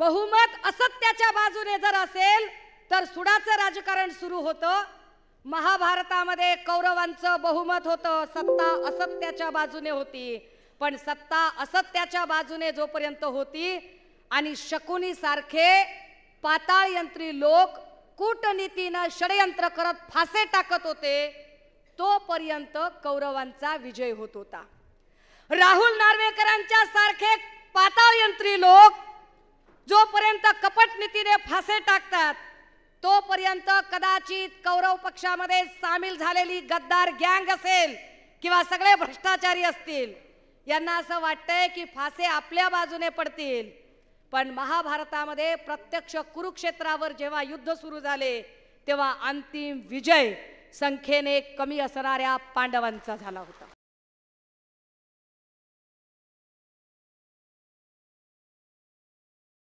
बहुमत असत्याच्या बाजूने जर असेल तर सुडाचं राजकारण सुरू होतं। महाभारतामध्ये कौरवांचं बहुमत होतं, सत्ता असत्याच्या बाजूने होती, पण सत्ता असत्याच्या बाजूने जोपर्यंत होती आणि शकुनी सारखे पाताळयंत्री लोक कूटनीतीनं षडयंत्र करत फासे टाकत होते तोपर्यंत कौरवांचा विजय होत होता। राहुल नार्वेकरांच्या सारखे पाताळयंत्री लोक जोपर्यंत कपट नीतीने फासे टाकतात तोपर्यंत कदाचित कौरव पक्षामध्ये सामील झालेली गद्दार गँग असेल किंवा सगळे भ्रष्टाचारी असतील, यांना असं वाटतंय की फासे आपल्या बाजूने पडतील। पण महाभारतामध्ये प्रत्यक्ष कुरुक्षेत्रावर जेव्हा युद्ध सुरू झाले तेव्हा अंतिम विजय संख्येने कमी असणाऱ्या पांडवांचा झाला होता।